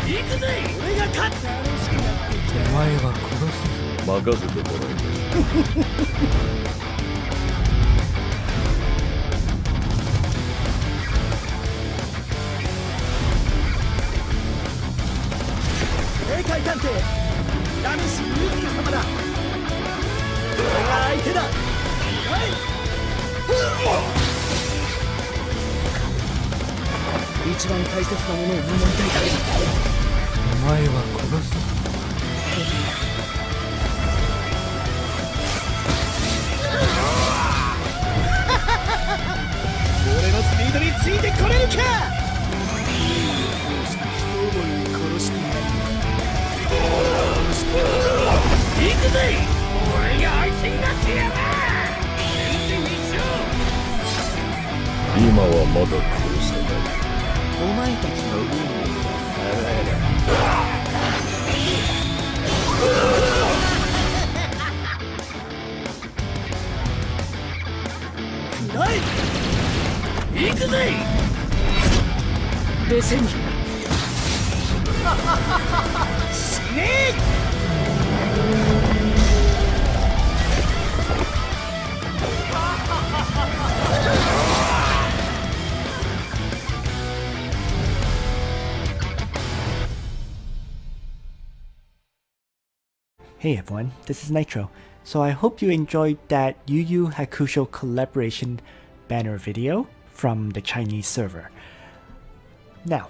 お前は殺す。任せてもらいます。霊界探偵ラミシユウスケ様だ。俺が相手だ。一番大切なものを守りたいだけだ。お前は殺す。俺のスピードについてこれるか。行くぜ。俺が相手になってやる。今はまだ殺さない。お前たちの運命を行くぜ。冷静に死ねえ。Hey everyone, this is Nitro. So I hope you enjoyed that Yu Yu Hakusho Collaboration banner video from the Chinese server. Now,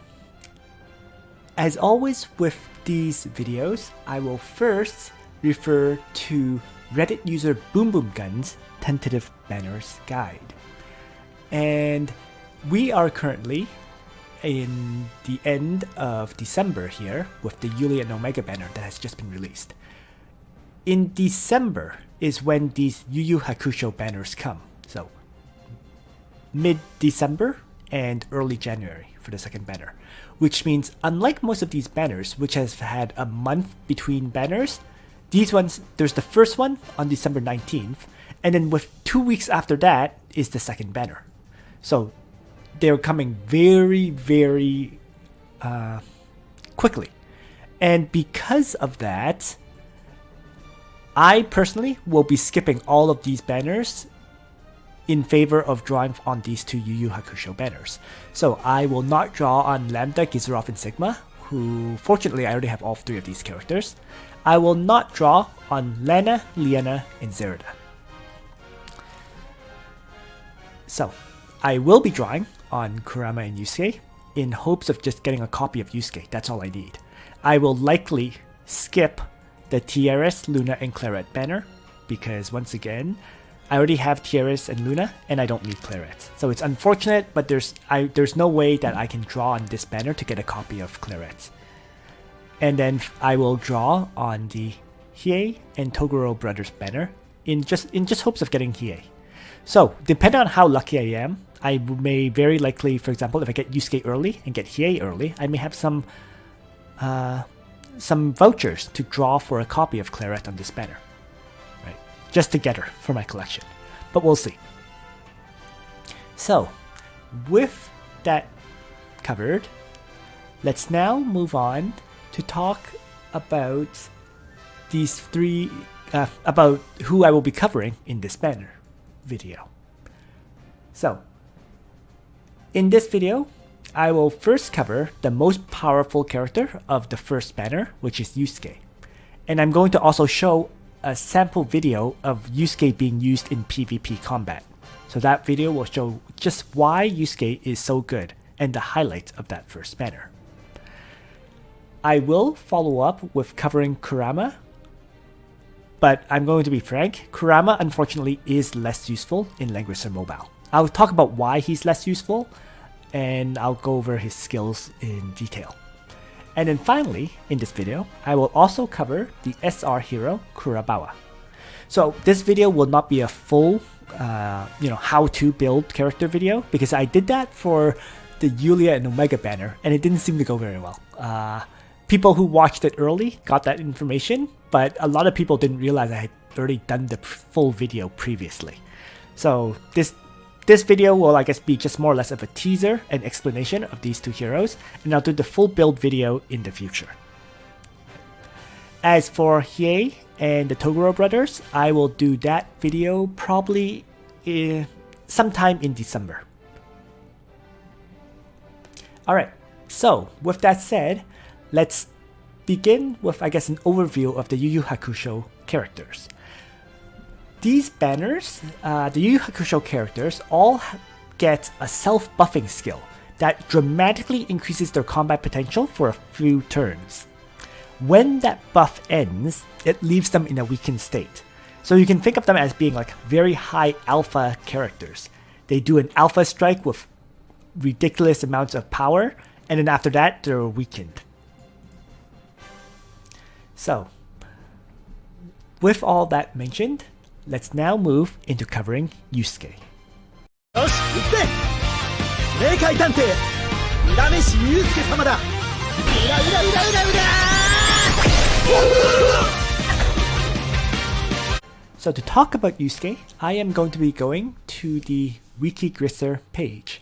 as always with these videos, I will first refer to Reddit user Boom Boom Gun's tentative banners guide. And we are currently in the end of December here with the Yulia and Omega banner that has just been released. In December is when these Yu Yu Hakusho banners come. So mid-December and early January for the second banner. Which means unlike most of these banners, which has had a month between banners, these ones, there's the first one on December 19th, and then with 2 weeks after that is the second banner. So they're coming very, very quickly. And because of that, I personally will be skipping all of these banners in favor of drawing on these two Yu Yu Hakusho banners. So I will not draw on Lambda, Gizurov, and Sigma, who fortunately I already have all three of these characters. I will not draw on Lena, Liana, and Zerida. So I will be drawing on Kurama and Yuusuke in hopes of just getting a copy of Yuusuke. That's all I need. I will likely skip the TRS, Luna, and Claret banner because once again, I already have TRS and Luna and I don't need Claret. So it's unfortunate, but there's no way that I can draw on this banner to get a copy of Claret. And then I will draw on the Hiei and Toguro brothers banner in just hopes of getting Hiei. So depending on how lucky I am, I may very likely, for example, if I get Yuusuke early and get Hiei early, I may have some vouchers to draw for a copy of Claret on this banner, right? Just to get her for my collection, but we'll see. So, with that covered, let's now move on to talk about these three, about who I will be covering in this banner video. So, in this video, I will first cover the most powerful character of the first banner, which is Yuusuke. And I'm going to also show a sample video of Yuusuke being used in PvP combat. So that video will show just why Yuusuke is so good and the highlights of that first banner. I will follow up with covering Kurama, but I'm going to be frank, Kurama unfortunately is less useful in Langrisser Mobile. I'll talk about why he's less useful, and I'll go over his skills in detail. And then finally, in this video, I will also cover the SR hero Kurabawa. So this video will not be a full, how to build character video, because I did that for the Yulia and Omega banner, and it didn't seem to go very well. People who watched it early got that information, but a lot of people didn't realize I had already done the full video previously. So this this video will, I guess, be just more or less of a teaser and explanation of these two heroes, and I'll do the full build video in the future. As for Hiei and the Toguro brothers, I will do that video probably sometime in December. Alright, so with that said, let's begin with, I guess, an overview of the Yu Yu Hakusho characters. These banners, the Yu Yu Hakusho characters, all get a self-buffing skill that dramatically increases their combat potential for a few turns. When that buff ends, it leaves them in a weakened state. So you can think of them as being like very high alpha characters. They do an alpha strike with ridiculous amounts of power, and then after that, they're weakened. So, with all that mentioned, let's now move into covering Yuusuke. よし行くぜ霊界探偵裏飯祐介様だ裏裏裏裏裏 So to talk about Yuusuke, I am going to be going to the Langrisser page.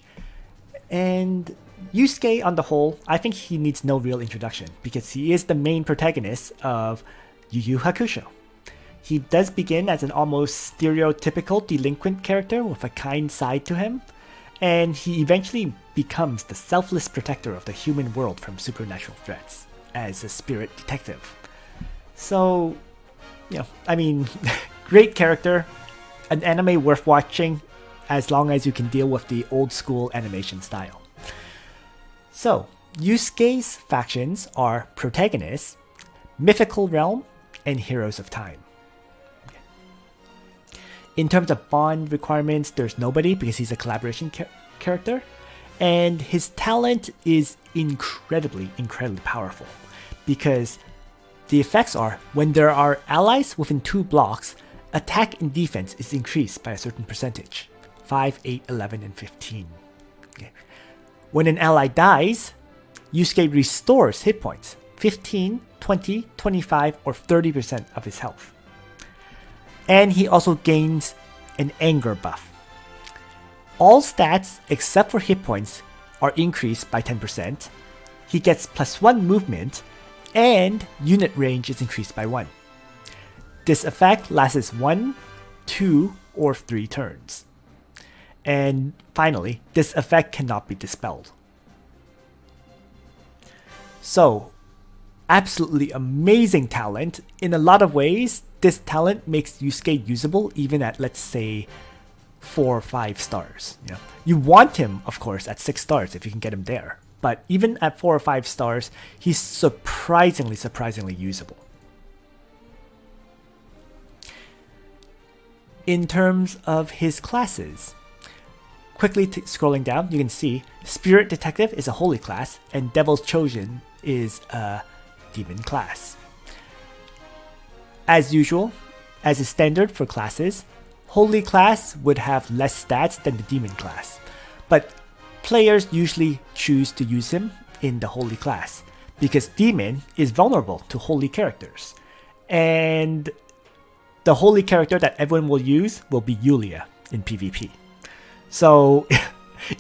And Yuusuke on the whole, I think he needs no real introduction because he is the main protagonist of Yu Yu Hakusho. He does begin as an almost stereotypical delinquent character with a kind side to him, and he eventually becomes the selfless protector of the human world from supernatural threats as a spirit detective. So, you know, I mean, great character, an anime worth watching as long as you can deal with the old school animation style. So, Yusuke's factions are Protagonists, Mythical Realm, and Heroes of Time. In terms of bond requirements, there's nobody because he's a collaboration character, and his talent is incredibly powerful because the effects are when there are allies within 2 blocks, attack and defense is increased by a certain percentage, 5, 8, 11, and 15. Okay. When an ally dies, Yuusuke restores hit points, 15, 20, 25, or 30% of his health. And he also gains an anger buff. All stats except for hit points are increased by 10%. He gets +1 movement, and unit range is increased by 1. This effect lasts 1, 2, or 3 turns. And finally, this effect cannot be dispelled. So, absolutely amazing talent. In a lot of ways, this talent makes Yuusuke usable even at, let's say, 4 or 5 stars. You know, you want him, of course, at 6 stars if you can get him there. But even at 4 or 5 stars, he's surprisingly usable. In terms of his classes, quickly scrolling down, you can see Spirit Detective is a holy class, and Devil's Chosen is a demon class. As usual, as is standard for classes, holy class would have less stats than the demon class, but players usually choose to use him in the holy class because demon is vulnerable to holy characters, and the holy character that everyone will use will be Yulia in PvP. So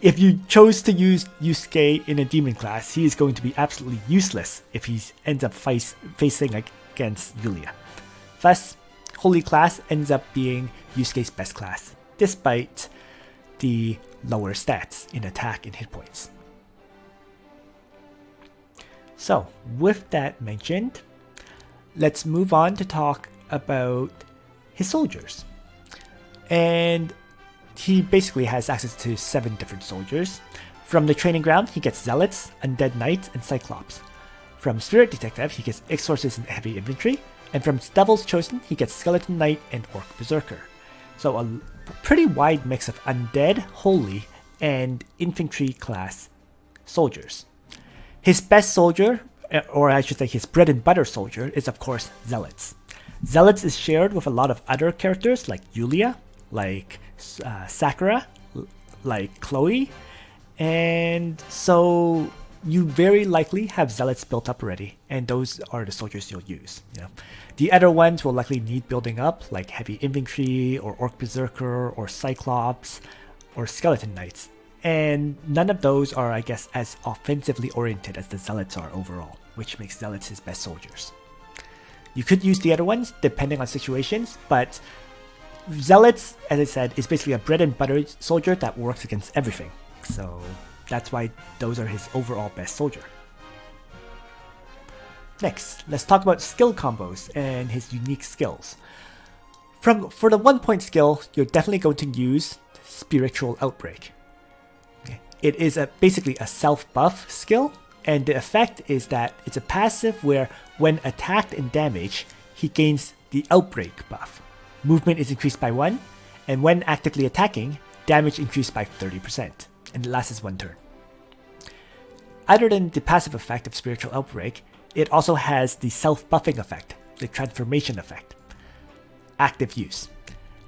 if you chose to use Yuusuke in a demon class, he is going to be absolutely useless if he ends up facing against Yulia. Thus, holy class ends up being Yusuke's best class, despite the lower stats in attack and hit points. So, with that mentioned, let's move on to talk about his soldiers. And he basically has access to 7 different soldiers. From the training ground, he gets Zealots, Undead Knights, and Cyclops. From Spirit Detective, he gets X-Forces and Heavy Infantry. And from Devil's Chosen, he gets Skeleton Knight and Orc Berserker. So a pretty wide mix of Undead, Holy, and Infantry class soldiers. His best soldier, or I should say his bread and butter soldier, is of course Zealots. Zealots is shared with a lot of other characters like Yulia, like Sakura, like Chloe, and so you very likely have Zealots built up already, and those are the soldiers you'll use. You know, the other ones will likely need building up, like Heavy Infantry or Orc Berserker or Cyclops, or skeleton knights, and none of those are, I guess, as offensively oriented as the zealots are overall, which makes zealots his best soldiers. You could use the other ones depending on situations, but zealots, as I said, is basically a bread and butter soldier that works against everything. So that's why those are his overall best soldier. Next, let's talk about skill combos and his unique skills. For the 1-point skill, you're definitely going to use Spiritual Outbreak. Okay. It is basically a self-buff skill, and the effect is that it's a passive where when attacked and damaged, he gains the Outbreak buff. Movement is increased by 1, and when actively attacking, damage increased by 30%, and it lasts 1 turn. Other than the passive effect of Spiritual Outbreak, it also has the self-buffing effect, the transformation effect. Active use.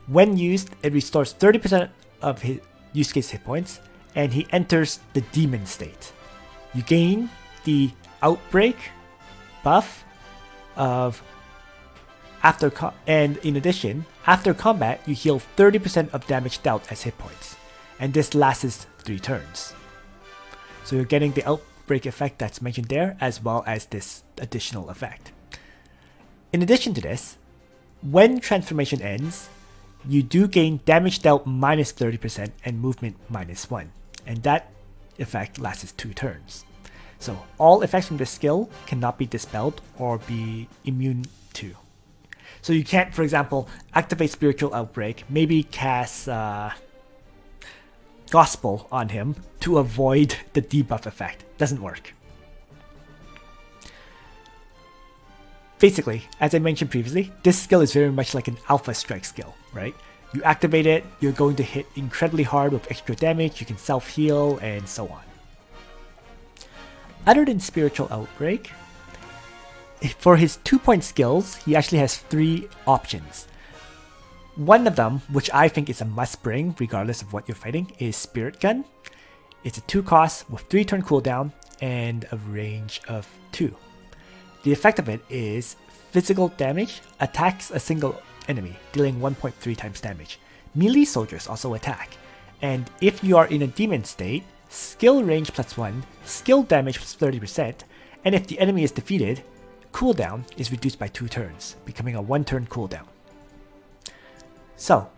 When used, it restores 30% of Yuusuke's hit points, and he enters the demon state. You gain the Outbreak buff of and in addition, after combat, you heal 30% of damage dealt as hit points, and this lasts 3 turns. So you're getting the Outbreak effect that's mentioned there, as well as this additional effect. In addition to this, when transformation ends, you do gain damage dealt minus 30% and movement minus 1, and that effect lasts 2 turns. So all effects from this skill cannot be dispelled or be immune to. So you can't, for example, activate Spiritual Outbreak, maybe cast Gospel on him to avoid the debuff effect. Doesn't work. Basically, as I mentioned previously, this skill is very much like an Alpha Strike skill, right? You activate it, you're going to hit incredibly hard with extra damage, you can self-heal, and so on. Other than Spiritual Outbreak, for his 2-point skills, he actually has 3 options. One of them, which I think is a must bring regardless of what you're fighting, is Spirit Gun. It's a 2 cost with 3 turn cooldown and a range of 2. The effect of it is physical damage, attacks a single enemy, dealing 1.3 times damage. Melee soldiers also attack, and if you are in a demon state, skill range plus 1, skill damage plus 30%, and if the enemy is defeated, cooldown is reduced by 2 turns, becoming a 1-turn cooldown. So,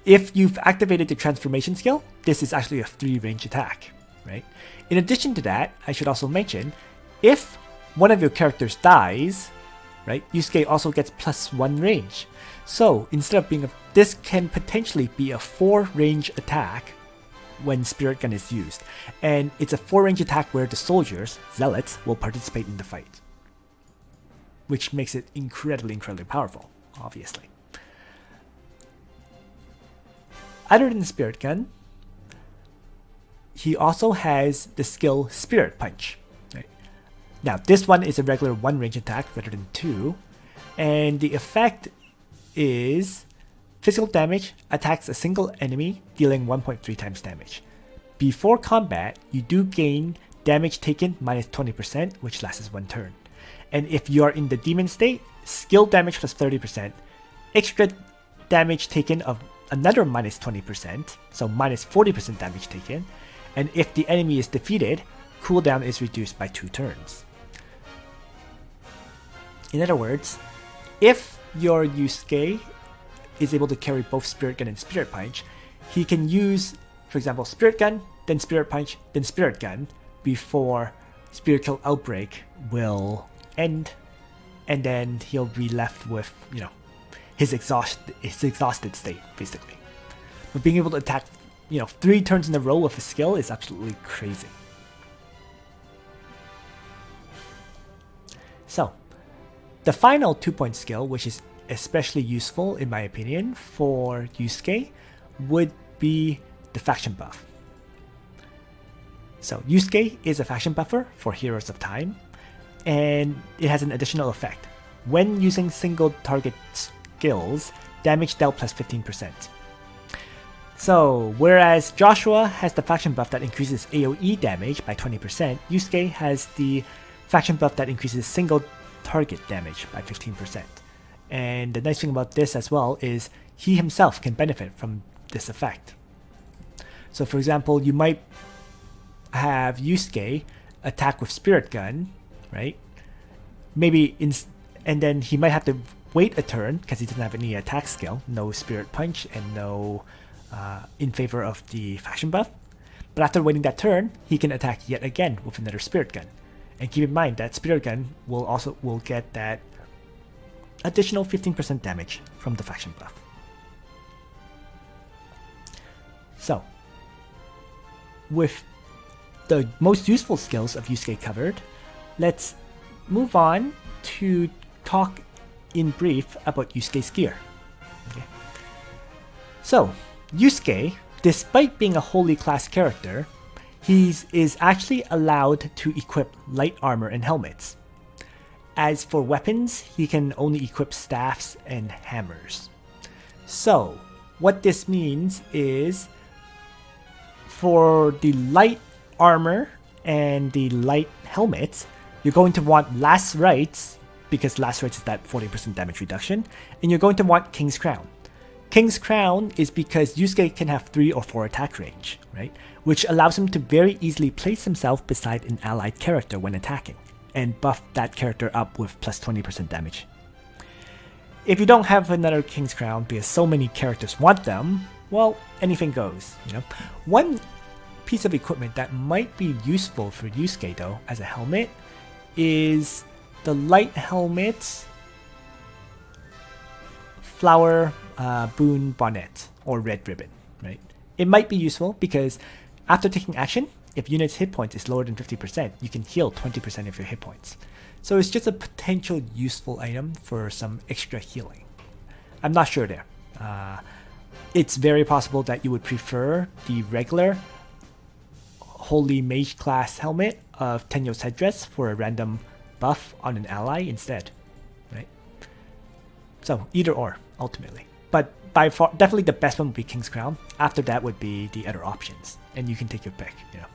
if you've activated the transformation skill, this is actually a 3-range attack, right? In addition to that, I should also mention, if one of your characters dies, right, Yuusuke also gets plus 1 range. So, instead of being this can potentially be a 4-range attack when Spirit Gun is used, and it's a 4-range attack where the soldiers, zealots, will participate in the fight, which makes it incredibly powerful, obviously. Other than Spirit Gun, he also has the skill Spirit Punch. Right? Now, this one is a regular 1-range attack rather than 2, and the effect is physical damage, attacks a single enemy, dealing 1.3 times damage. Before combat, you do gain damage taken minus 20%, which lasts 1 turn. And if you are in the demon state, skill damage plus 30%, extra damage taken of another minus 20%, so minus 40% damage taken, and if the enemy is defeated, cooldown is reduced by 2 turns. In other words, if your Yuusuke is able to carry both Spirit Gun and Spirit Punch, he can use, for example, Spirit Gun, then Spirit Punch, then Spirit Gun, before Spiritual Outbreak will end, and then he'll be left with, his exhausted state, basically. But being able to attack, 3 turns in a row with a skill is absolutely crazy. So, the final 2-point skill, which is especially useful in my opinion for Yuusuke, would be the faction buff. So Yuusuke is a faction buffer for Heroes of Time, and it has an additional effect. When using single target skills, damage dealt plus 15%. So whereas Joshua has the faction buff that increases AoE damage by 20%, Yuusuke has the faction buff that increases single target damage by 15%. And the nice thing about this as well is he himself can benefit from this effect. So for example, you might have Yuusuke attack with Spirit Gun, right? And then he might have to wait a turn because he doesn't have any attack skill, no Spirit Punch, and no in favor of the faction buff. But after waiting that turn, he can attack yet again with another Spirit Gun. And keep in mind that Spirit Gun will get that additional 15% damage from the faction buff. So, with the most useful skills of Yuusuke covered, let's move on to talk in brief about Yuusuke's gear. Okay. So, Yuusuke, despite being a holy class character, he is actually allowed to equip light armor and helmets. As for weapons, he can only equip staffs and hammers. So, what this means is, for the light armor and the light helmets, you're going to want Last Rites, because Last Rites is that 40% damage reduction, and you're going to want King's Crown. King's Crown is because Yuusuke can have 3 or 4 attack range, right? Which allows him to very easily place himself beside an allied character when attacking, and buff that character up with plus 20% damage. If you don't have another King's Crown because so many characters want them, well, anything goes, you know. One piece of equipment that might be useful for Yuusuke though, as a helmet, is the light helmet Flower Boon Bonnet, or Red Ribbon, right? It might be useful because after taking action, if units' hit points is lower than 50%, you can heal 20% of your hit points. So it's just a potential useful item for some extra healing. I'm not sure there. It's very possible that you would prefer the regular Holy Mage class helmet of Tenyo's headdress for a random buff on an ally instead, right? So either or, ultimately. But by far, definitely the best one would be King's Crown. After that would be the other options, and you can take your pick, you know.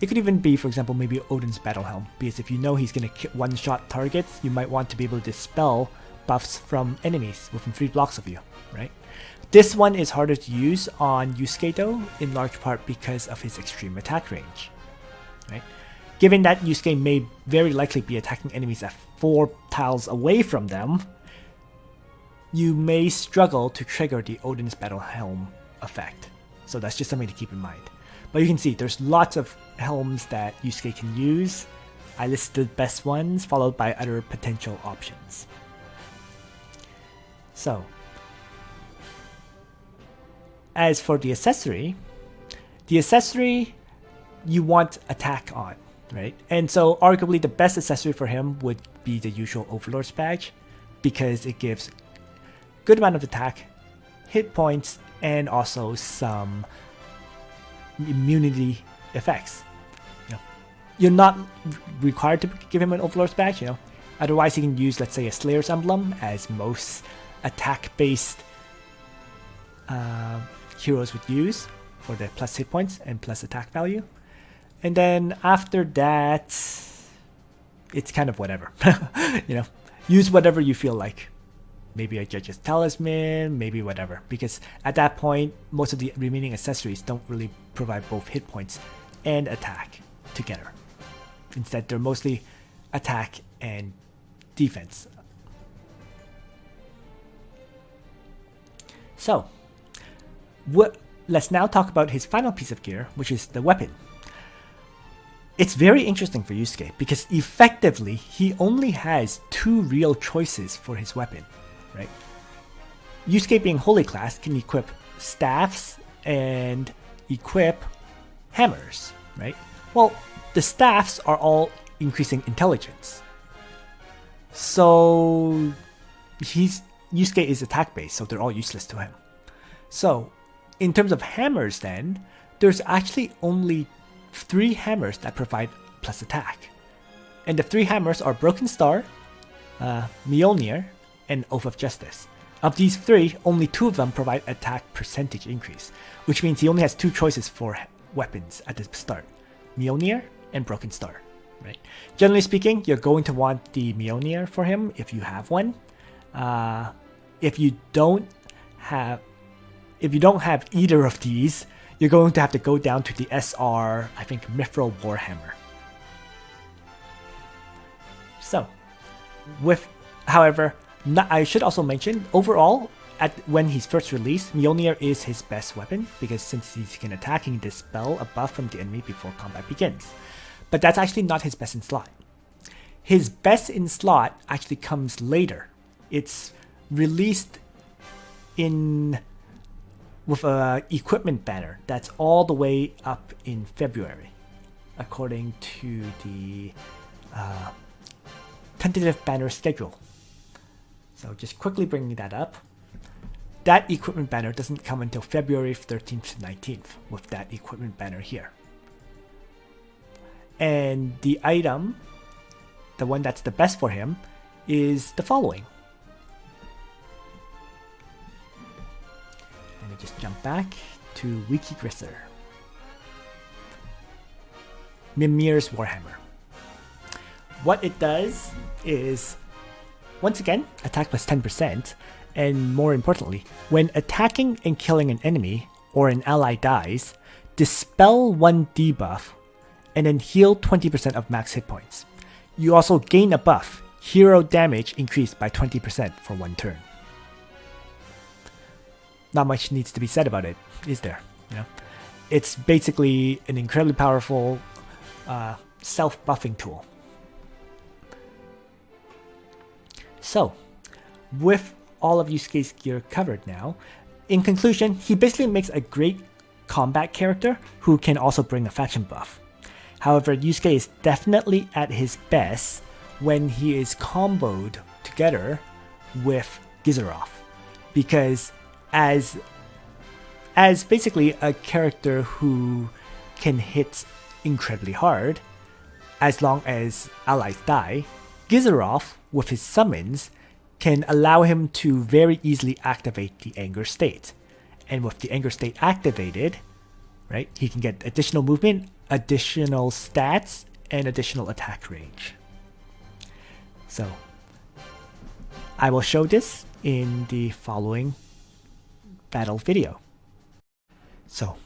It could even be, for example, maybe Odin's Battle Helm, because if you know he's going to one-shot targets, you might want to be able to dispel buffs from enemies within 3 blocks of you, right? This one is harder to use on Yuusuke though, in large part because of his extreme attack range, right? Given that Yuusuke may very likely be attacking enemies at 4 tiles away from them, you may struggle to trigger the Odin's Battle Helm effect. So that's just something to keep in mind. But you can see there's lots of helms that Yuusuke can use. I listed the best ones, followed by other potential options. So, as for the accessory you want attack on, right? And so arguably the best accessory for him would be the usual Overlord's badge, because it gives good amount of attack, hit points, and also some immunity effects. You know, you're not required to give him an Overlord's badge, you know. Otherwise, he can use, let's say, a Slayer's Emblem, as most attack-based heroes would use for the plus hit points and plus attack value. And then after that, it's kind of whatever. You know, use whatever you feel like. Maybe a Judge's Talisman, maybe whatever. Because at that point, most of the remaining accessories don't really provide both hit points and attack together. Instead, they're mostly attack and defense. So, let's now talk about his final piece of gear, which is the weapon. It's very interesting for Yuusuke because effectively he only has 2 real choices for his weapon, right? Yuusuke, being holy class, can equip staffs and equip hammers, right? Well, the staffs are all increasing intelligence. So Yuusuke is attack based, so they're all useless to him. So in terms of hammers then, there's actually only 3 hammers that provide plus attack. And the 3 hammers are Broken Star, Mjolnir, and Oath of Justice. Of these 3, only 2 of them provide attack percentage increase, which means he only has 2 choices for weapons at the start, Mjolnir and Broken Star, right? Generally speaking, you're going to want the Mjolnir for him if you have one. If you don't have if you don't have either of these, you're going to have to go down to the SR, I think, Mithril Warhammer. So, however, I should also mention, overall, when he's first released, Mjolnir is his best weapon, because since he can attack, he can dispel a buff from the enemy before combat begins. But that's actually not his best in slot. His best in slot actually comes later. It's released with a equipment banner that's all the way up in February, according to the tentative banner schedule. So just quickly bringing that up. That equipment banner doesn't come until February 13th to 19th with that equipment banner here. And the item, the one that's the best for him, is the following. Let me just jump back to Langrisser. Mimir's Warhammer. What it does is, once again, attack plus 10%, and more importantly, when attacking and killing an enemy or an ally dies, dispel one debuff and then heal 20% of max hit points. You also gain a buff, hero damage increased by 20% for one turn. Not much needs to be said about it, is there? You know, it's basically an incredibly powerful self-buffing tool. So, with all of Yusuke's gear covered now, in conclusion, he basically makes a great combat character who can also bring a faction buff. However, Yusuke is definitely at his best when he is comboed together with Gizaroff, because as basically a character who can hit incredibly hard, as long as allies die, Gizaroff, with his summons, can allow him to very easily activate the anger state. And with the anger state activated, right, he can get additional movement, additional stats, and additional attack range. So, I will show this in the following battle video. So,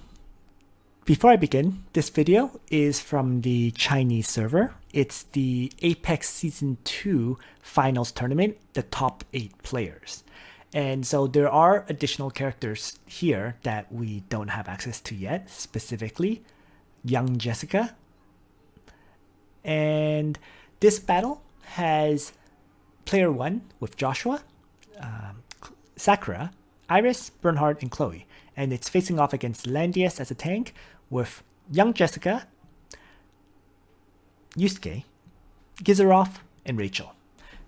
before I begin, this video is from the Chinese server. It's the Apex Season 2 Finals Tournament, the top 8 players. And so there are additional characters here that we don't have access to yet, specifically Young Jessica. And this battle has player 1 with Joshua, Sakura, Iris, Bernhard, and Chloe. And it's facing off against Landius as a tank with Young Jessica, Yusuke, Gizaroff, and Rachel.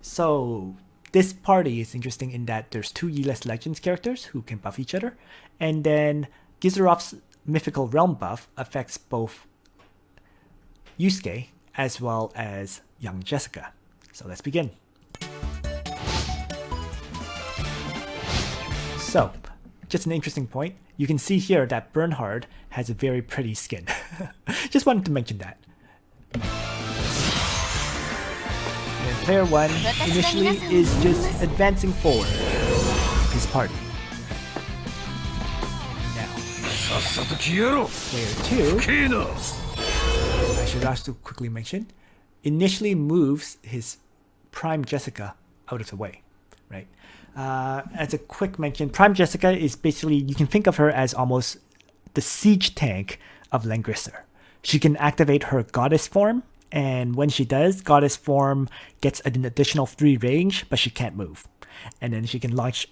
So this party is interesting in that there's 2 Yeeless Legends characters who can buff each other, and then Gizaroff's Mythical Realm buff affects both Yusuke as well as Young Jessica. So let's begin. So, just an interesting point, you can see here that Bernhard has a very pretty skin. Just wanted to mention that. And player 1 initially is just advancing forward his party. Now, player 2, I should also quickly mention, initially moves his Prime Jessica out of the way, right? As a quick mention, Prime Jessica is basically, you can think of her as almost the siege tank of Langrisser. She can activate her goddess form, and when she does, goddess form gets an additional 3 range, but she can't move. And then she can launch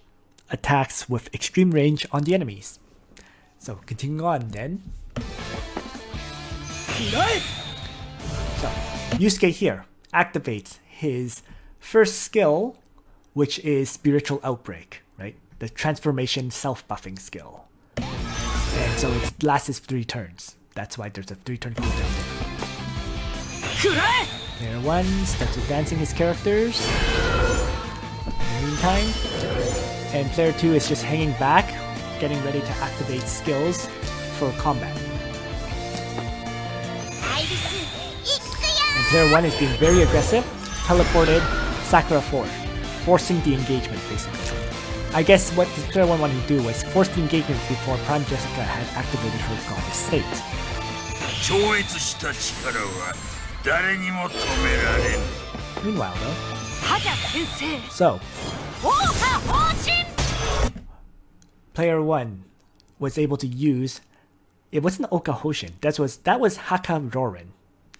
attacks with extreme range on the enemies. So continuing on then. So Yusuke here activates his first skill, which is Spiritual Outbreak, right? The transformation self-buffing skill. And so it lasts 3 turns. That's why there's a 3-turn cooldown there. Player 1 starts advancing his characters in the meantime. And player 2 is just hanging back, getting ready to activate skills for combat. And player 1 is being very aggressive, teleported Sakura forward, forcing the engagement basically. I guess what the player 1 wanted to do was force the engagement before Prime Jessica had activated her goddess state. 超越した力は誰にも止められん。 Meanwhile, though, 覇者先生 so 王者方針 player 1 was able to use. It wasn't Oka Hoshin. That was Haka Rorin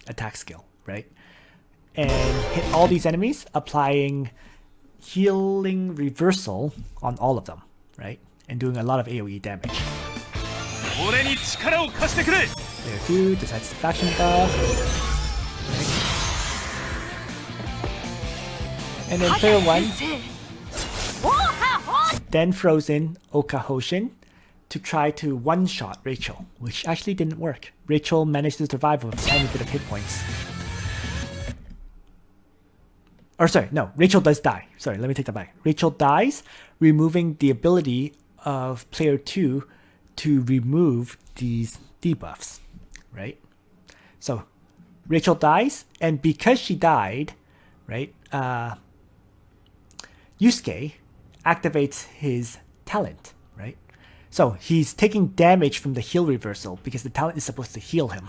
attack skill, right? And hit all these enemies, applying healing reversal on all of them, right? And doing a lot of AoE damage. 俺に力を貸してくれ Player 2 decides the faction buff. And then player 1then throws in Oka Hoshin to try to one-shot Rachel, which actually didn't work. Rachel managed to survive with a tiny bit of hit points. Or sorry, no, Rachel does die. Sorry, let me take that back. Rachel dies, removing the ability of player 2 to remove these debuffs, right? So Rachel dies, and because she died, right, Yuusuke activates his talent, right? So he's taking damage from the heal reversal because the talent is supposed to heal him.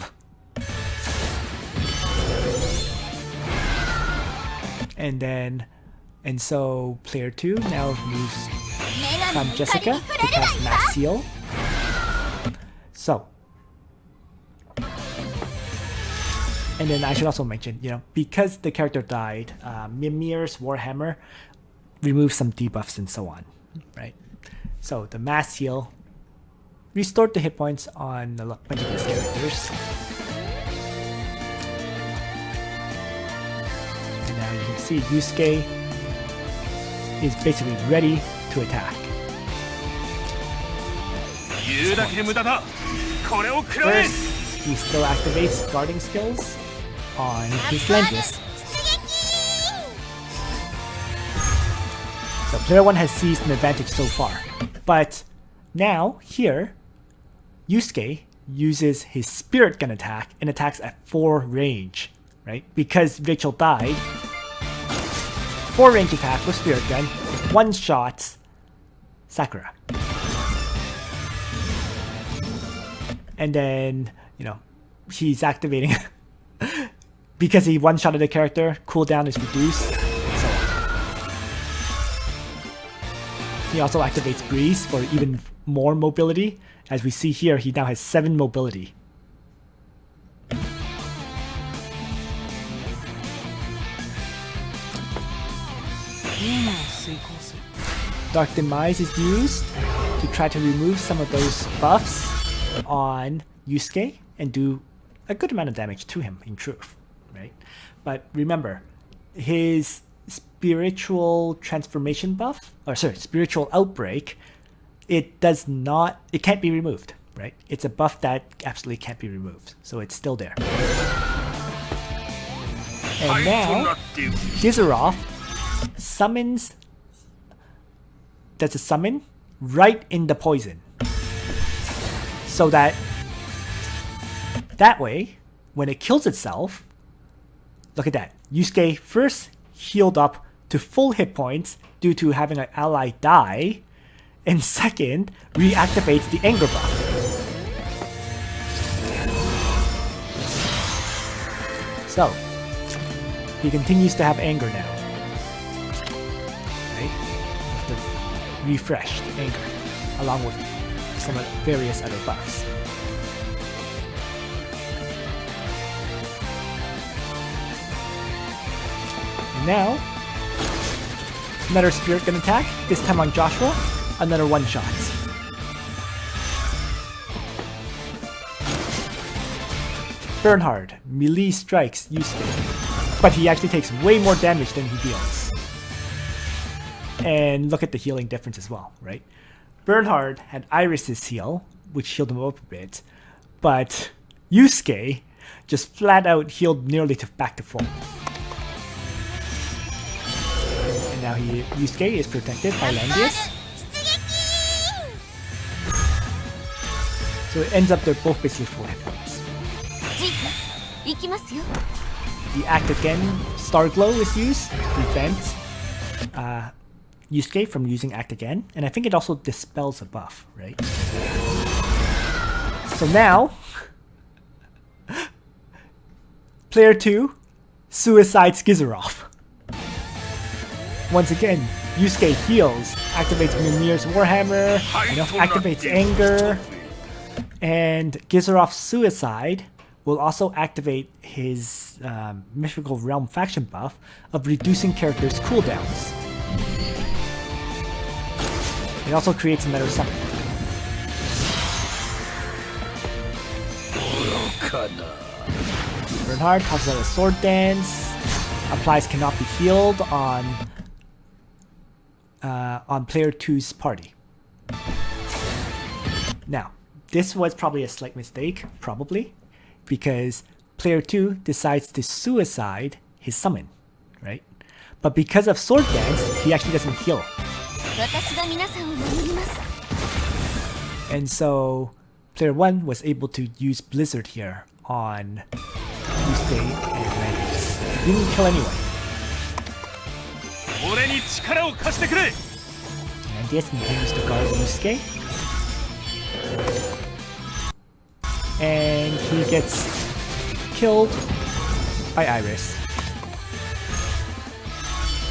And so player 2 now moves from Jessica to cast Mass Heal. So, and then I should also mention, because the character died, Mimir's Warhammer removes some debuffs and so on, right? So the Mass Heal restored the hit points on a bunch of these characters. And now you can see Yuusuke is basically ready to attack. 言うだけ無駄だこれを食らえ First, he still activates guarding skills on his Langrisser. So player 1 has seized an advantage so far. But now, here, Yuusuke uses his Spirit Gun attack and attacks at 4 range, right? Because Rachel died, 4 range attack with Spirit Gun, 1 shot Sakura. And then, he's activating because he one-shotted the character, cooldown is reduced, and so on. He also activates Breeze for even more mobility. As we see here, he now has 7 mobility. Dark Demise is used to try to remove some of those buffs on Yuusuke and do a good amount of damage to him, in truth, right? But remember, his spiritual transformation buff, spiritual outbreak, it can't be removed, right? It's a buff that absolutely can't be removed, so it's still there. And now, Gizaroth does a summon right in the poison. So that way, when it kills itself, look at that. Yuusuke first healed up to full hit points due to having an ally die, and second, reactivates the anger buff. So, he continues to have anger now. Right? The refreshed anger, along with some of the various other buffs. And now, another Spirit Gun attack, this time on Joshua, another one-shot. Bernhard melee strikes Yuusuke, but he actually takes way more damage than he deals. And look at the healing difference as well, right? Bernhard had Iris's heal, which healed him up a bit, but Yuusuke just flat out healed nearly back to full. And now Yuusuke is protected by Langrisser. So it ends up they're both basically full hit points. The act again, Star Glow is used to prevent Yuusuke from using Act again, and I think it also dispels a buff, right? So now, player 2 suicides Gizoroff. Once again, Yuusuke heals, activates Mimir's Warhammer, activates Anger, and Gizoroff's suicide will also activate his Mythical Realm faction buff of reducing characters' cooldowns. It also creates another summon. Bernhard tosses out a sword dance, applies cannot be healed on player 2's party. Now, this was probably a slight mistake, probably, because player 2 decides to suicide his summon, right? But because of sword dance, he actually doesn't heal. And so player 1 was able to use Blizzard here on Yuusuke and Langrisser. He didn't kill anyway. Langrisser continues to guard Yuusuke. And he gets killed by Iris.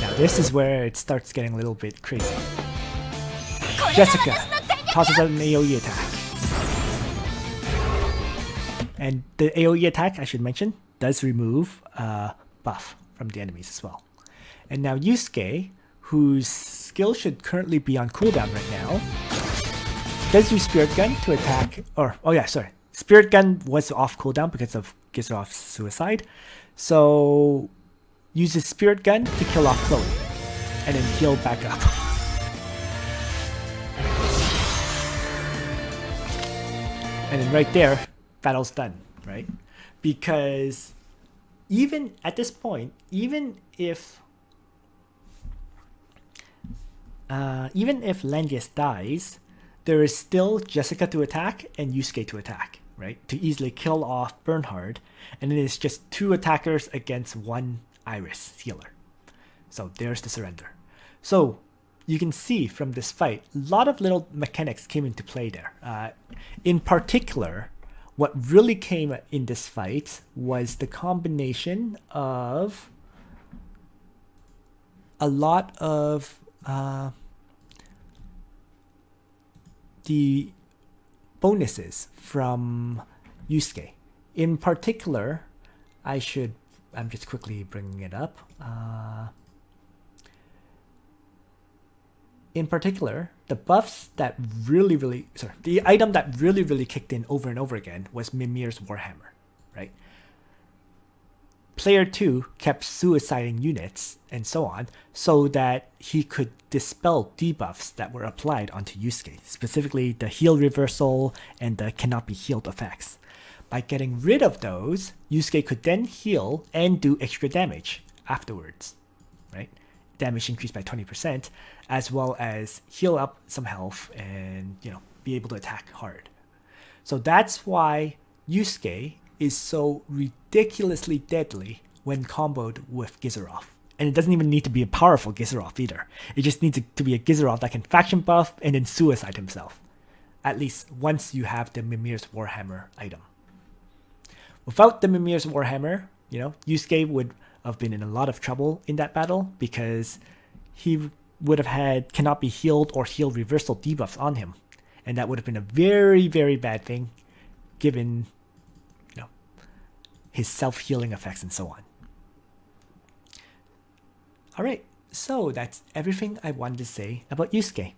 Now this is where it starts getting a little bit crazy. Jessica tosses out an AoE attack. And the AoE attack, I should mention, does remove a buff from the enemies as well. And now Yuusuke, whose skill should currently be on cooldown right now, does use Spirit Gun to attack, Spirit Gun was off cooldown because of Gizoroff's suicide. So uses Spirit Gun to kill off Chloe and then heal back up. And then right there, battle's done, right? Because even at this point, even if Langrisser dies, there is still Jessica to attack and Yuusuke to attack, right? To easily kill off Bernhard, and then it's just 2 attackers against 1 Iris healer. So there's the surrender. So you can see from this fight, a lot of little mechanics came into play there. In particular, what really came in this fight was the combination of a lot of the bonuses from Yuusuke. In particular, I'm just quickly bringing it up. In particular, the buffs that the item that really kicked in over and over again was Mimir's Warhammer, right? Player 2 kept suiciding units and so on so that he could dispel debuffs that were applied onto Yuusuke, specifically the heal reversal and the cannot be healed effects. By getting rid of those, Yuusuke could then heal and do extra damage afterwards, right? Damage increased by 20%, as well as heal up some health and, be able to attack hard. So that's why Yuusuke is so ridiculously deadly when comboed with Gizoroff. And it doesn't even need to be a powerful Gizoroff either. It just needs to be a Gizoroff that can faction buff and then suicide himself. At least once you have the Mimir's Warhammer item. Without the Mimir's Warhammer, Yuusuke would have been in a lot of trouble in that battle because he would have had cannot be healed or heal reversal debuffs on him. And that would have been a very, very bad thing given his self-healing effects and so on. Alright, so that's everything I wanted to say about Yuusuke.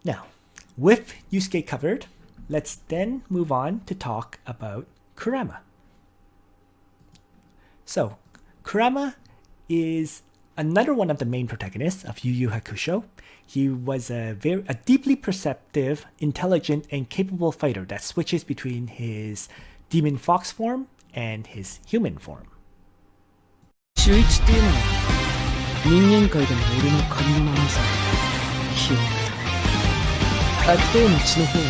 Now, with Yuusuke covered, let's then move on to talk about Kurama. So, Kurama is another one of the main protagonists of Yu Yu Hakusho. He was a deeply perceptive, intelligent, and capable fighter that switches between his demon fox form and his human form. 秀一っていうのは人間界でも俺の神の名前さ。ヒューマン。悪党の血の方が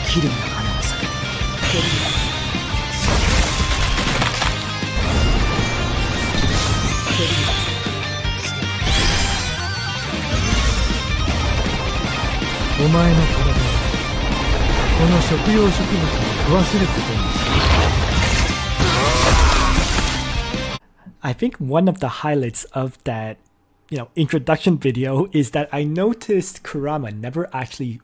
綺麗な花が咲く。前の体はこの食用植物を食わせることにする。 I think one of the highlights of that, introduction video is that I noticed Kurama never actually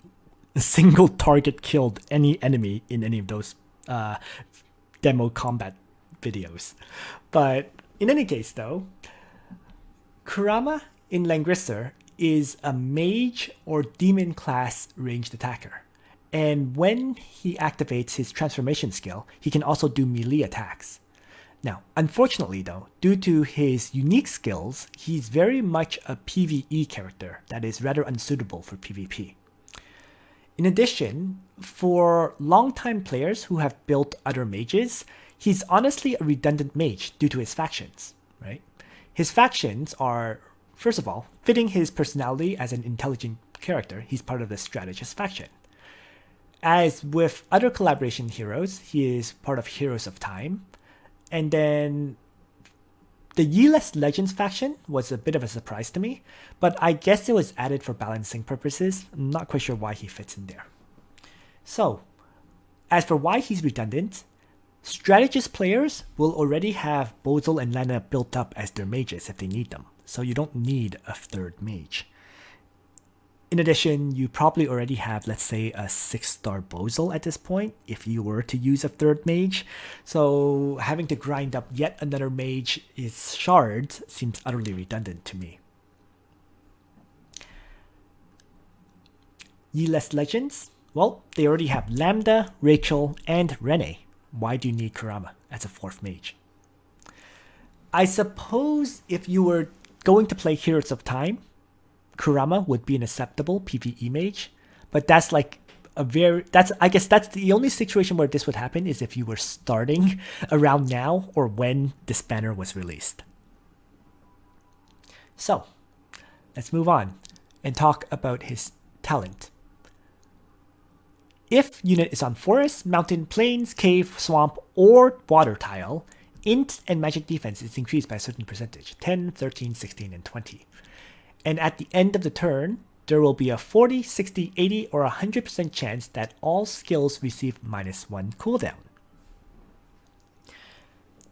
single target killed any enemy in any of those demo combat videos. But in any case though, Kurama in Langrisser is a mage or demon class ranged attacker. And when he activates his transformation skill, he can also do melee attacks. Now, unfortunately though, due to his unique skills, he's very much a PvE character that is rather unsuitable for PvP. In addition, for long-time players who have built other mages, he's honestly a redundant mage due to his factions, right? His factions are, first of all, fitting his personality as an intelligent character. He's part of the strategist faction. As with other collaboration heroes, he is part of Heroes of Time. And then the Yeeless Legends faction was a bit of a surprise to me, but I guess it was added for balancing purposes. I'm not quite sure why he fits in there. So, as for why he's redundant, strategist players will already have Bozel and Lana built up as their mages if they need them, so you don't need a third mage. In addition, you probably already have, let's say, a 6-star Bozel at this point, if you were to use a third mage. So having to grind up yet another mage is shards seems utterly redundant to me. Yeeless Legends? Well, they already have Lambda, Rachel, and Rene. Why do you need Kurama as a 4th mage? I suppose if you were going to play Heroes of Time, Kurama would be an acceptable PvE mage, but that's like I guess that's the only situation where this would happen is if you were starting around now or when this banner was released. So, let's move on and talk about his talent. If unit is on forest, mountain, plains, cave, swamp, or water tile, int and magic defense is increased by a certain percentage, 10, 13, 16, and 20. And at the end of the turn, there will be a 40, 60, 80, or 100% chance that all skills receive -1 cooldown.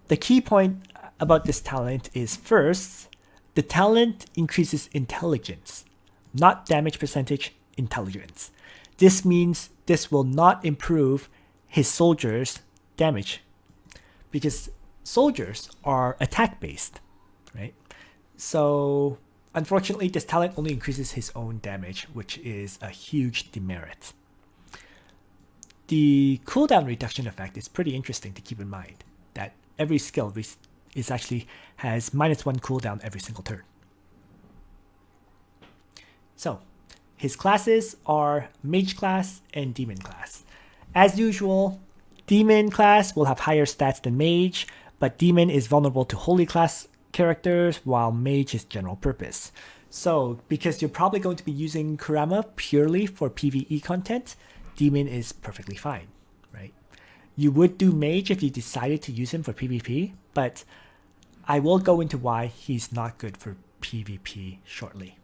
The key point about this talent is first, the talent increases intelligence, not damage percentage, intelligence. This means this will not improve his soldiers' damage because soldiers are attack based, right? So unfortunately, this talent only increases his own damage, which is a huge demerit. The cooldown reduction effect is pretty interesting to keep in mind, that every skill has -1 cooldown every single turn. So, his classes are Mage class and Demon class. As usual, Demon class will have higher stats than Mage, but Demon is vulnerable to Holy class characters, while Mage is general purpose. So, because you're probably going to be using Kurama purely for PvE content, Demon is perfectly fine, right? You would do Mage if you decided to use him for PvP, but I will go into why he's not good for PvP shortly.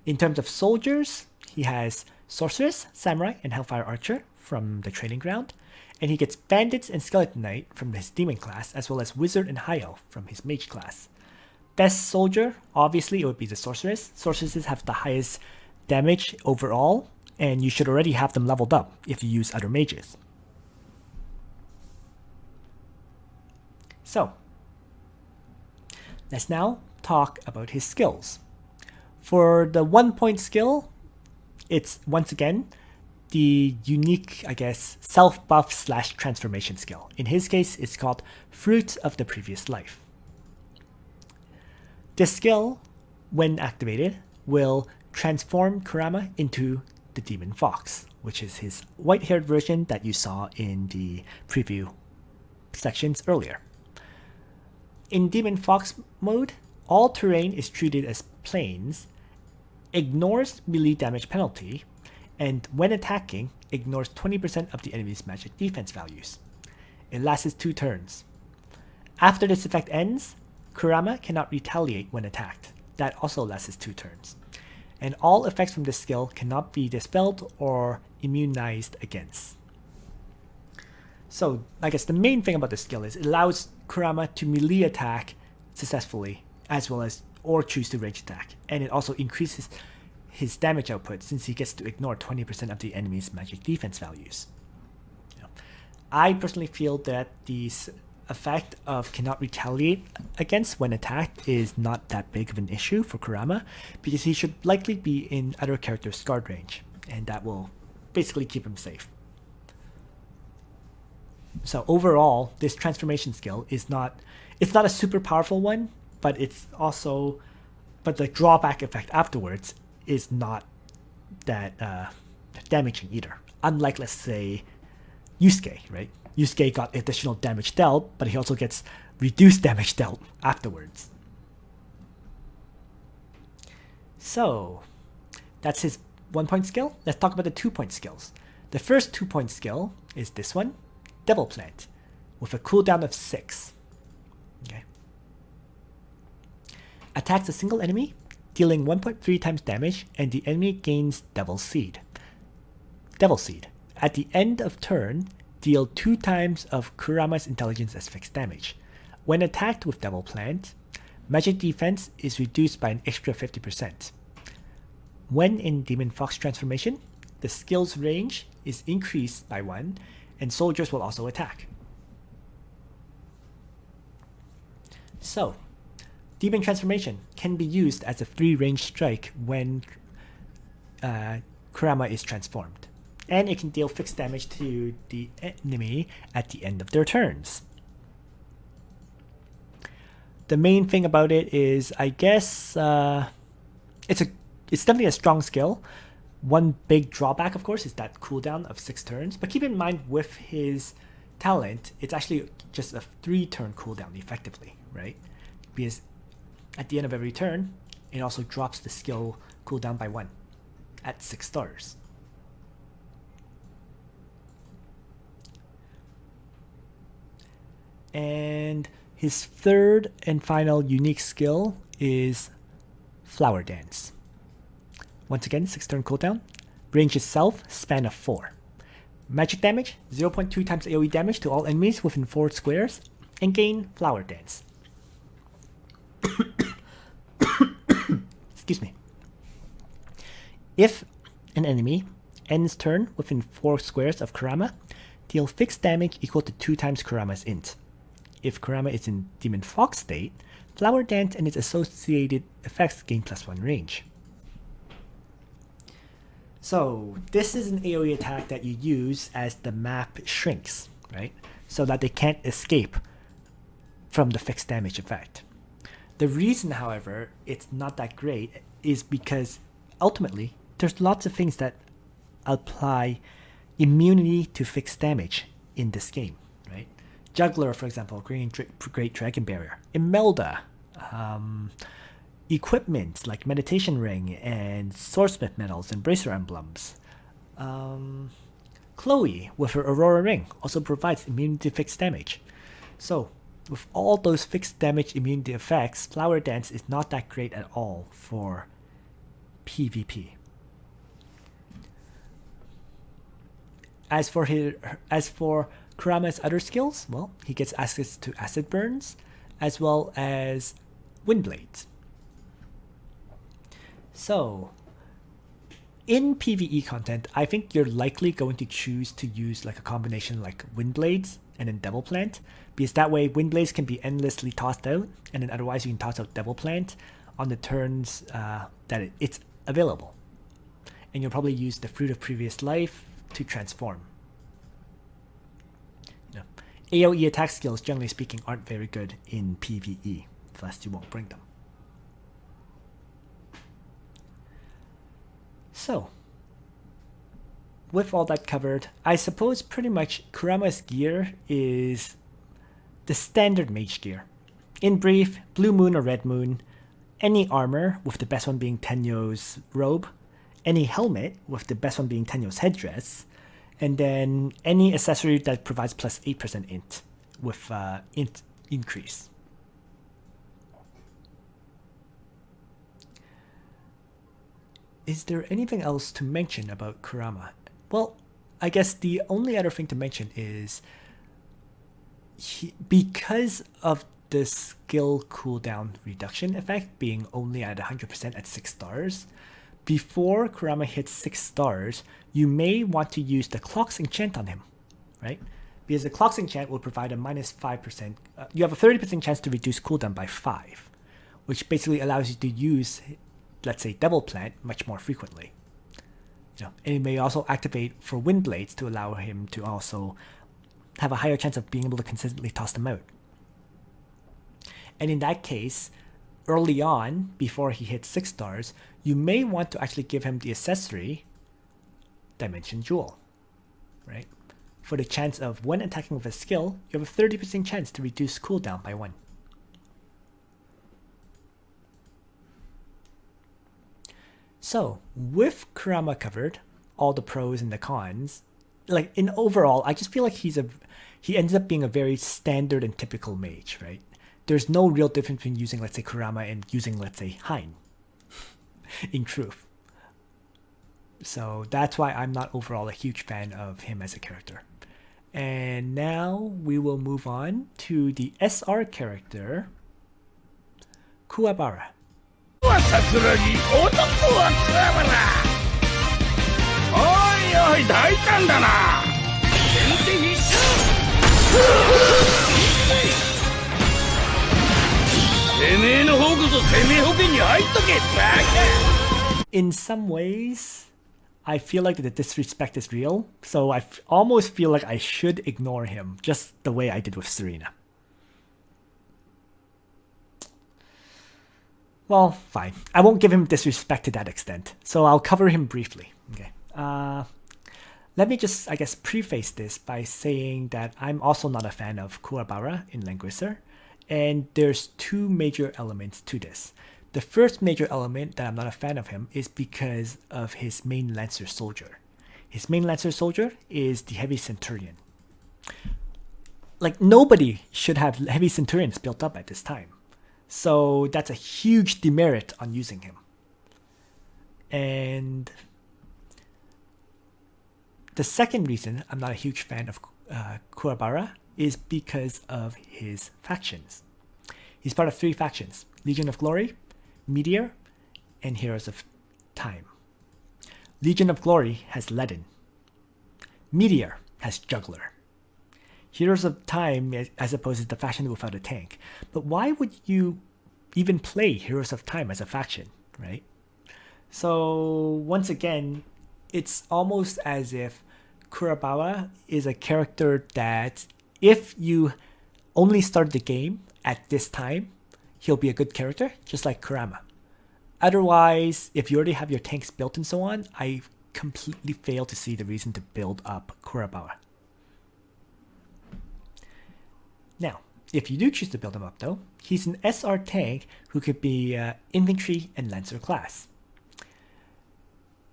In terms of soldiers, he has Sorceress, Samurai, and Hellfire Archer from the training ground, and he gets Bandits and Skeleton Knight from his Demon class, as well as Wizard and High Elf from his Mage class. Best soldier, obviously it would be the Sorceress. Sorceresses have the highest damage overall, and you should already have them leveled up if you use other mages. So, let's now talk about his skills. For the 1-point skill, it's once again the unique, I guess, self-buff / transformation skill. In his case, it's called Fruit of the Previous Life. This skill, when activated, will transform Kurama into the Demon Fox, which is his white-haired version that you saw in the preview sections earlier. In Demon Fox mode, all terrain is treated as plains, ignores melee damage penalty, and when attacking, ignores 20% of the enemy's magic defense values. It lasts 2 turns. After this effect ends, Kurama cannot retaliate when attacked. That also lasts 2 turns. and all effects from this skill cannot be dispelled or immunized against. So I guess the main thing about this skill is it allows Kurama to melee attack successfully, as well as or choose to range attack, and it also increases his damage output since he gets to ignore 20% of the enemy's magic defense values. I personally feel that the effect of cannot retaliate against when attacked is not that big of an issue for Kurama, because he should likely be in other characters' guard range, and that will basically keep him safe. So overall, this transformation skill is not a super powerful one, but the drawback effect afterwards is not that damaging either. Unlike, let's say, Yuusuke, right? Yuusuke got additional damage dealt, but he also gets reduced damage dealt afterwards. So that's his 1-point skill. Let's talk about the 2-point skills. The first 2-point skill is this one, Devil Plant, with a cooldown of 6. Okay. Attacks a single enemy, dealing 1.3 times damage, and the enemy gains Devil Seed. Devil Seed. At the end of turn, deal 2 times of Kurama's intelligence as fixed damage. When attacked with Devil Plant, magic defense is reduced by an extra 50%. When in Demon Fox transformation, the skill's range is increased by 1, and soldiers will also attack. So, Demon Transformation can be used as a 3-range strike when Kurama is transformed, and it can deal fixed damage to the enemy at the end of their turns. The main thing about it is, I guess, it's definitely a strong skill. One big drawback, of course, is that cooldown of 6 turns, but keep in mind with his talent, it's actually just a 3-turn cooldown effectively, right? Because at the end of every turn, it also drops the skill cooldown by 1 at 6 stars. And his third and final unique skill is Flower Dance. Once again, 6-turn cooldown. Range itself, span of 4. Magic damage, 0.2 times AoE damage to all enemies within 4 squares, and gain Flower Dance. Excuse me. If an enemy ends turn within 4 squares of Kurama, deal fixed damage equal to 2 times Kurama's int. If Kurama is in Demon Fox state, Flower Dance and its associated effects gain +1 range. So this is an AoE attack that you use as the map shrinks, right? So that they can't escape from the fixed damage effect. The reason, however, it's not that great is because ultimately there's lots of things that apply immunity to fixed damage in this game, right? Juggler, for example, Great Dragon Barrier. Imelda, equipment like Meditation Ring and Swordsmith Medals and Bracer Emblems. Chloe, with her Aurora Ring, also provides immunity to fixed damage. So, with all those fixed damage immunity effects, Flower Dance is not that great at all for PvP. As for Kurama's other skills, well, he gets access to Acid Burns, as well as Wind Blades. So, in PvE content, I think you're likely going to choose to use like a combination like Wind Blades and then Devil Plant, because that way Wind Blades can be endlessly tossed out, and then otherwise you can toss out Devil Plant on the turns that it's available. And you'll probably use the Fruit of Previous Life to transform. You know, AoE attack skills, generally speaking, aren't very good in PvE, thus you won't bring them. So, with all that covered, I suppose pretty much Kurama's gear is the standard mage gear. In brief, Blue Moon or Red Moon, any armor, with the best one being Tenyo's robe, any helmet, with the best one being Tenyo's headdress, and then any accessory that provides plus 8% int, with int increase. is there anything else to mention about Kurama? Well, I guess the only other thing to mention is because of the skill cooldown reduction effect being only at 100% at 6 stars, before Kurama hits 6 stars, you may want to use the Clock's enchant on him, right? Because the Clock's enchant will provide a minus 5%, you have a 30% chance to reduce cooldown by 5, which basically allows you to use, let's say, Double Plant much more frequently. And it may also activate for Wind Blades to allow him to also have a higher chance of being able to consistently toss them out. And in that case, early on, before he hits 6 stars, you may want to actually give him the accessory Dimension Jewel, right? For the chance of when attacking with a skill, you have a 30% chance to reduce cooldown by 1. So, with Kurama covered, all the pros and the cons, like in overall, I just feel like he ends up being a very standard and typical mage, right? There's no real difference between using, let's say, Kurama and using, let's say, Hein, in truth. So that's why I'm not overall a huge fan of him as a character. And now we will move on to the SR character, Kuwabara. 桜木男は桑原。おいおい大胆だな。先手必勝。てめえの方こそ生命保険に入っとけバカ。 In some ways, I feel like the disrespect is real, so I almost feel like I should ignore him, just the way I did with Serena. Well, fine. I won't give him disrespect to that extent, so I'll cover him briefly. Okay. Let me just, I guess, preface this by saying that I'm also not a fan of Kuwabara in Langrisser, and there's two major elements to this. The first major element that I'm not a fan of him is because of his main Lancer soldier. His main Lancer soldier is the Heavy Centurion. Like, nobody should have Heavy Centurions built up at this time. So that's a huge demerit on using him. And the second reason I'm not a huge fan of Kuwabara is because of his factions. He's part of 3 factions: Legion of Glory, Meteor, and Heroes of Time. Legion of Glory has Leaden. Meteor has Juggler. Heroes of Time, I suppose, is the faction without a tank. But why would you even play Heroes of Time as a faction, right? So once again, it's almost as if Kurabawa is a character that if you only start the game at this time, he'll be a good character, just like Kurama. Otherwise, if you already have your tanks built and so on, I completely fail to see the reason to build up Kurabawa. Now, if you do choose to build him up though, he's an SR tank who could be infantry and lancer class.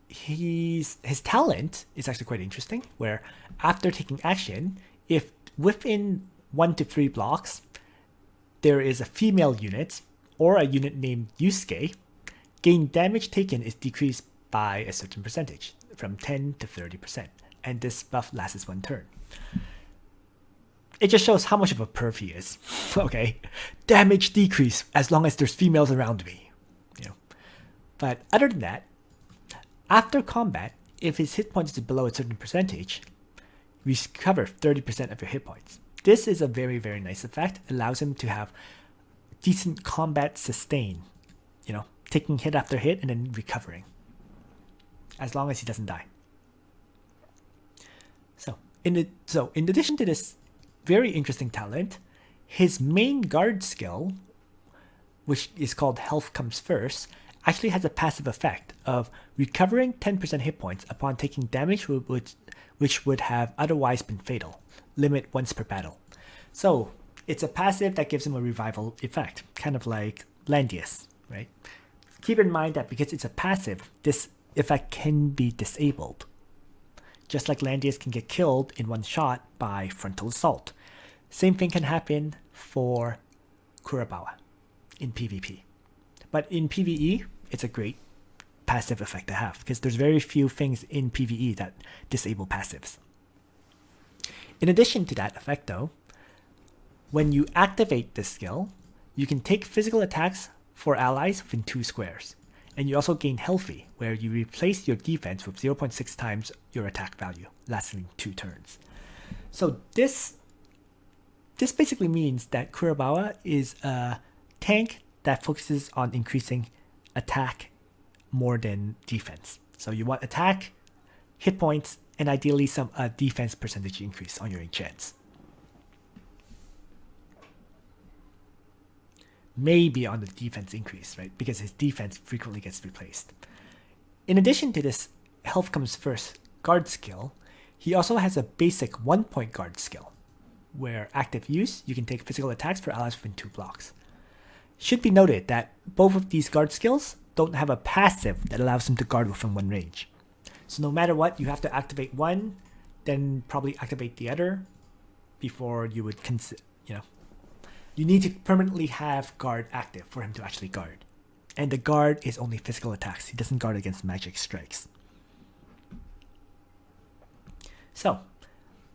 His talent is actually quite interesting, where after taking action, if within 1 to 3 blocks, there is a female unit or a unit named Yuusuke, gain damage taken is decreased by a certain percentage, from 10 to 30%, and this buff lasts 1 turn. It just shows how much of a perv he is. Okay, damage decrease as long as there's females around me. But other than that, after combat, if his hit points is below a certain percentage, recover 30% of your hit points. This is a very, very nice effect. It allows him to have decent combat sustain, taking hit after hit and then recovering, as long as he doesn't die. So in addition to this very interesting talent, his main guard skill, which is called Health Comes First, actually has a passive effect of recovering 10% hit points upon taking damage which would have otherwise been fatal, limit once per battle. So it's a passive that gives him a revival effect, kind of like Landius, right? Keep in mind that because it's a passive, this effect can be disabled. Just like Landius can get killed in one shot by frontal assault. Same thing can happen for Kurabawa in PvP. But in PvE, it's a great passive effect to have, because there's very few things in PvE that disable passives. In addition to that effect though, when you activate this skill, you can take physical attacks for allies within 2 squares. And you also gain healthy, where you replace your defense with 0.6 times your attack value, lasting 2 turns. So this basically means that Kurabawa is a tank that focuses on increasing attack more than defense. So you want attack, hit points, and ideally some defense percentage increase on your enchants. Maybe on the defense increase, right? Because his defense frequently gets replaced. In addition to this health comes first guard skill, he also has a basic 1-point guard skill, where active use, you can take physical attacks for allies within 2 blocks. Should be noted that both of these guard skills don't have a passive that allows them to guard within 1 range. So no matter what, you have to activate one, then probably activate the other before you would consider, you need to permanently have guard active for him to actually guard. And the guard is only physical attacks. He doesn't guard against magic strikes. So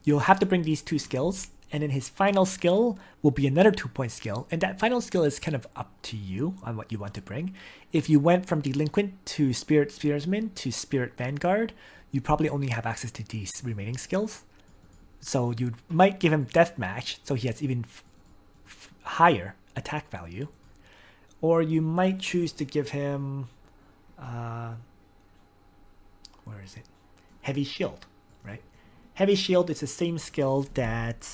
you'll have to bring these 2 skills, and then his final skill will be another 2-point skill, and that final skill is kind of up to you on what you want to bring. If you went from Delinquent to Spirit Spearsman to Spirit Vanguard, you probably only have access to these remaining skills. So you might give him Deathmatch, so he has even higher attack value, or you might choose to give him where is it? Heavy Shield, right? Heavy Shield is the same skill that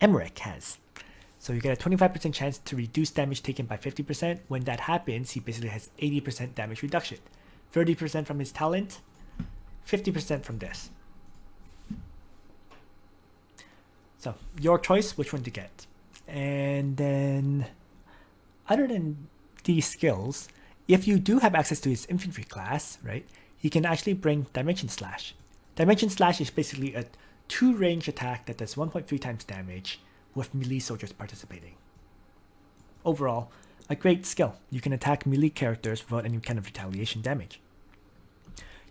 Emmerich has. So you get a 25% chance to reduce damage taken by 50%. When that happens, he basically has 80% damage reduction. 30% from his talent, 50% from this. So your choice which one to get. And then other than these skills, if you do have access to his infantry class, right, he can actually bring Dimension Slash. Dimension Slash is basically a 2-range attack that does 1.3 times damage with melee soldiers participating. Overall, a great skill. You can attack melee characters without any kind of retaliation damage.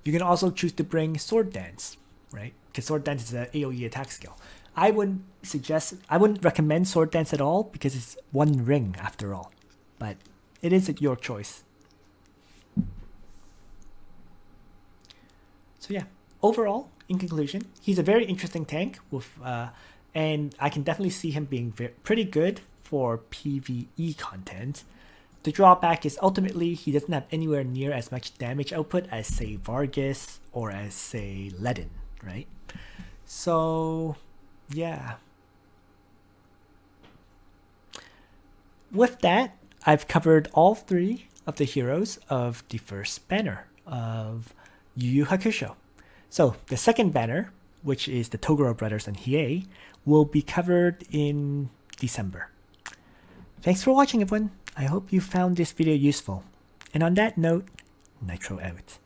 You can also choose to bring Sword Dance, right? Because Sword Dance is an AoE attack skill. I wouldn't recommend Sword Dance at all because it's 1 ring after all. But it is your choice. So yeah, overall, in conclusion, he's a very interesting tank with, and I can definitely see him being pretty good for PvE content. The drawback is ultimately he doesn't have anywhere near as much damage output as say Vargas or as say Ledin, right? So yeah. With that, I've covered all 3 of the heroes of the first banner of Yu Yu Hakusho. So the second banner, which is the Toguro brothers and Hiei, will be covered in December. Thanks for watching everyone. I hope you found this video useful. And on that note, Nitro out.